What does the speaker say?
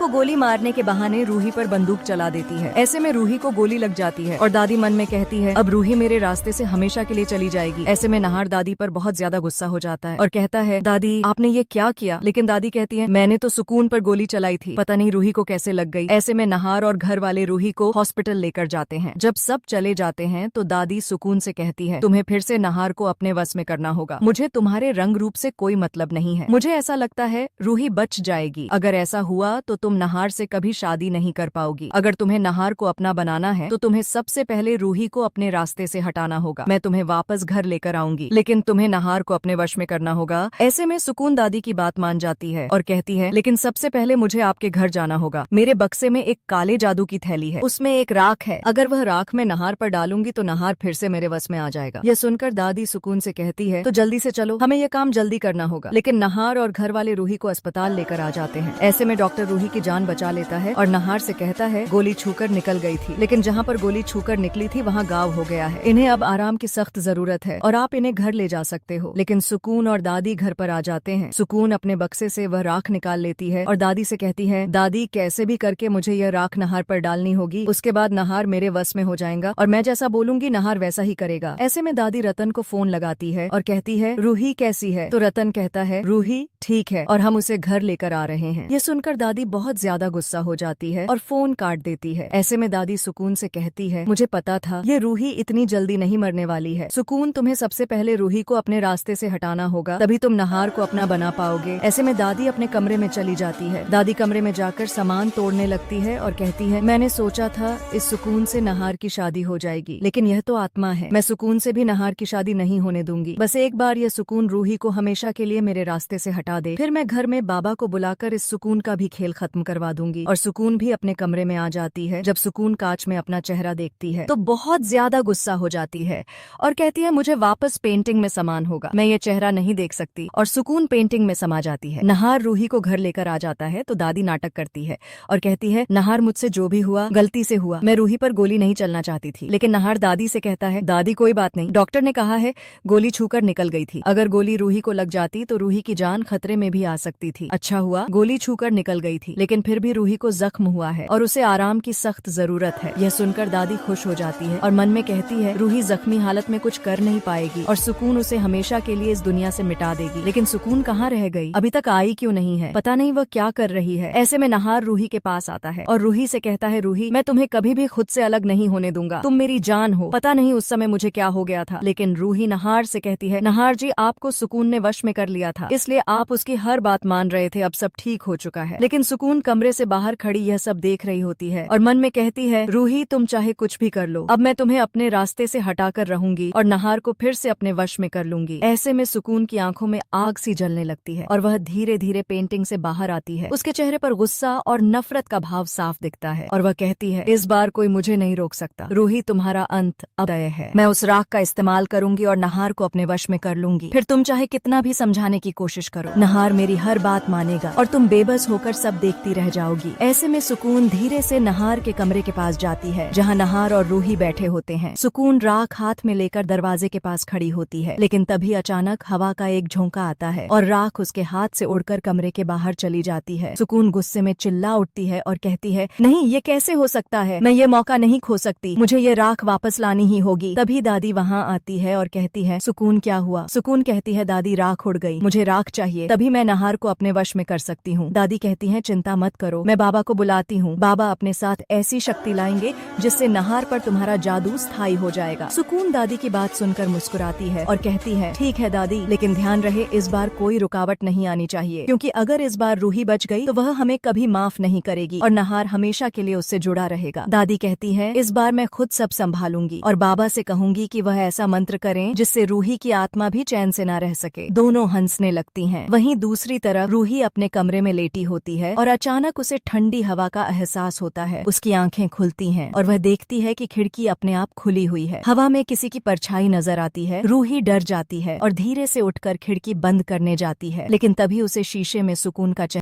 गोली मारने के बहाने रूही पर बंदूक चला देती है। ऐसे में रूही को गोली लग जाती है और दादी मन में कहती है अब रूही मेरे रास्ते से हमेशा के लिए चली जाएगी। ऐसे में नहार दादी पर बहुत ज्यादा गुस्सा हो जाता है और कहता है दादी आपने ये क्या किया। लेकिन दादी कहती है मैंने तो सुकून पर गोली चलाई थी, पता नहीं रूही को कैसे लग गई। ऐसे में नहार और घर वाले रूही को हॉस्पिटल लेकर जाते हैं। जब सब चले जाते हैं तो दादी सुकून से कहती है तुम्हें फिर से नहार को अपने वश में करना होगा। मुझे तुम्हारे रंग रूप से कोई मतलब नहीं है। मुझे ऐसा लगता है रूही बच जाएगी। अगर ऐसा हुआ तो तुम नहार से कभी शादी नहीं कर पाओगी। अगर तुम्हें नहार को अपना बनाना है तो तुम्हें सबसे पहले रूही को अपने रास्ते से हटाना होगा। मैं तुम्हें वापस घर लेकर आऊंगी, लेकिन तुम्हें नहार को अपने वश में करना होगा। ऐसे में सुकून दादी की बात मान जाती है और कहती है लेकिन सबसे पहले मुझे आपके घर जाना होगा। मेरे बक्से में एक काले जादू की थैली है, उसमें एक राख है। अगर वह राख मैं नहार पर डालूंगी तो नहार फिर से मेरे वश में आ जाएगा। यह सुनकर दादी सुकून से कहती है तो जल्दी से चलो, हमें यह काम जल्दी करना होगा। लेकिन नहार और घर वाले रूही को अस्पताल लेकर आ जाते हैं। ऐसे में डॉक्टर रूही की जान बचा लेता है और नहार से कहता है गोली छूकर निकल गई थी, लेकिन जहाँ पर गोली छूकर निकली थी वहाँ गाँव हो गया है। इन्हें अब आराम की सख्त जरूरत है और आप इन्हें घर ले जा सकते हो। लेकिन सुकून और दादी घर पर आ जाते हैं। सुकून अपने बक्से से वह राख निकाल लेती है और दादी से कहती है दादी कैसे भी करके मुझे यह राख नहार पर डालनी होगी, उसके बाद नहार मेरे वश में हो जाएगा और मैं जैसा बोलूंगी नहार वैसा ही करेगा। ऐसे में दादी रतन को फोन लगाती है और कहती है रूही कैसी है। तो रतन कहता है रूही ठीक है और हम उसे घर लेकर आ रहे हैं। ये सुनकर दादी बहुत ज्यादा गुस्सा हो जाती है और फोन काट देती है। ऐसे में दादी सुकून से कहती है मुझे पता था ये रूही इतनी जल्दी नहीं मरने वाली है। सुकून तुम्हें सबसे पहले रूही को अपने रास्ते से हटाना होगा, तभी तुम नहार को अपना बना पाओगे। ऐसे में दादी अपने कमरे में चली जाती है। दादी कमरे में जाकर सामान तोड़ने लगती है और कहती है मैंने सोचा था इस सुकून से नहार की शादी हो जाएगी, लेकिन यह तो आत्मा है। मैं सुकून से भी नहार की शादी नहीं होने दूंगी। बस एक बार यह सुकून रूही को हमेशा के लिए मेरे रास्ते से हटा दे, फिर मैं घर में बाबा को बुलाकर इस सुकून का भी खेल खत्म करवा दूंगी। और सुकून भी अपने कमरे में आ जाती है। जब सुकून कांच में अपना चेहरा देखती है तो बहुत ज्यादा गुस्सा हो जाती है और कहती है मुझे वापस पेंटिंग में समान होगा, मैं ये चेहरा नहीं देख सकती। और सुकून पेंटिंग में समा जाती है। नहार रूही को घर लेकर आ जाता है तो दादी नाटक करती है और कहती है नहार मुझसे जो भी हुआ गलती से हुआ, मैं रूही पर गोली नहीं चलना चाहती थी। लेकिन नहार दादी से कहता है दादी कोई बात नहीं, डॉक्टर ने कहा है गोली छूकर निकल गई थी। अगर गोली रूही को लग जाती तो रूही की जान खतरे में भी आ सकती थी। अच्छा हुआ गोली छूकर निकल गई थी, लेकिन फिर भी रूही को जख्म हुआ है और उसे आराम की सख्त जरूरत है। यह सुनकर दादी खुश हो जाती है और मन में कहती है रूही जख्मी हालत में कुछ कर नहीं पाएगी और सुकून उसे हमेशा के लिए इस दुनिया से मिटा देगी। लेकिन सुकून कहाँ रह गई, अभी तक आई क्यों नहीं है, पता नहीं वह क्या कर रही है। ऐसे में नहार रूही के पास आता है और रूही से कहता है रूही मैं तुम्हें कभी भी खुद से अलग नहीं होने दूंगा, तुम मेरी जान हो। पता नहीं उस समय मुझे क्या हो गया था। लेकिन रूही नहार से कहती है नहार जी आपको सुकून ने वश में कर लिया था, इसलिए आप उसकी हर बात मान रहे थे, अब सब ठीक हो चुका है। लेकिन सुकून कमरे से बाहर खड़ी यह सब देख रही होती है और मन में कहती है रूही तुम चाहे कुछ भी कर लो, अब मैं तुम्हें अपने रास्ते से हटाकर रहूंगी और नहार को फिर से अपने वश में कर लूंगी। ऐसे में सुकून की आंखों में आग सी जलने लगती है और वह धीरे धीरे पेंटिंग से बाहर आती है। उसके चेहरे पर गुस्सा और नफरत का भाव साफ दिखता है और वह कहती है इस बार कोई मुझे नहीं रोक सकता। रूही तुम्हारा अंत अब तय है, मैं उस राख का इस्तेमाल करूंगी और नहार को अपने वश में कर लूंगी। फिर तुम चाहे कितना भी समझाने की कोशिश करो, नहार मेरी हर बात मानेगा और तुम बेबस होकर सब देखती रह जाओगी। ऐसे में सुकून धीरे से नहार के कमरे के पास जाती है जहाँ नहार और रूही बैठे होते हैं। सुकून राख हाथ में लेकर दरवाजे के पास खड़ी होती है, लेकिन तभी अचानक हवा का एक झोंका आता है और राख उसके हाथ से उड़कर कमरे के बाहर चली जाती है। सुकून गुस्से में चिल्ला उठती है और कहती है नहीं ये कैसे हो सकता है, मैं ये मौका नहीं खो सकती, मुझे ये राख वापस लानी ही होगी। तभी दादी वहाँ आती है और कहती है सुकून क्या हुआ। सुकून कहती है दादी राख उड़ गई, मुझे राख चाहिए, तभी मैं नहार को अपने वश में कर सकती हूँ। दादी कहती है चिंता मत करो, मैं बाबा को बुलाती हूँ, बाबा अपने साथ ऐसी शक्ति लाएंगे जिससे नहार पर तुम्हारा जादू स्थायी हो जाएगा। सुकून दादी की बात सुनकर मुस्कुराती है और कहती है ठीक है दादी, लेकिन ध्यान रहे इस बार कोई रुकावट नहीं आनी चाहिए, क्योंकि अगर इस बार रूही बच गई तो वह हमें कभी माफ नहीं करेगी और नहार हमेशा के लिए उससे जुड़ा रहेगा। दादी कहती है इस बार मैं खुद सब संभालूंगी और बाबा से कहूंगी कि वह ऐसा मंत्र करें जिससे रूही की आत्मा भी चैन से न रह सके। दोनों हंसने लगती हैं। वहीं दूसरी तरफ रूही अपने कमरे में लेटी होती है और अचानक उसे ठंडी हवा का एहसास होता है। उसकी आंखें खुलती हैं और वह देखती है कि खिड़की अपने आप खुली हुई है। हवा में किसी की परछाई नजर आती है। रूही डर जाती है और धीरे से उठकर खिड़की बंद करने जाती है, लेकिन तभी उसे शीशे में सुकून का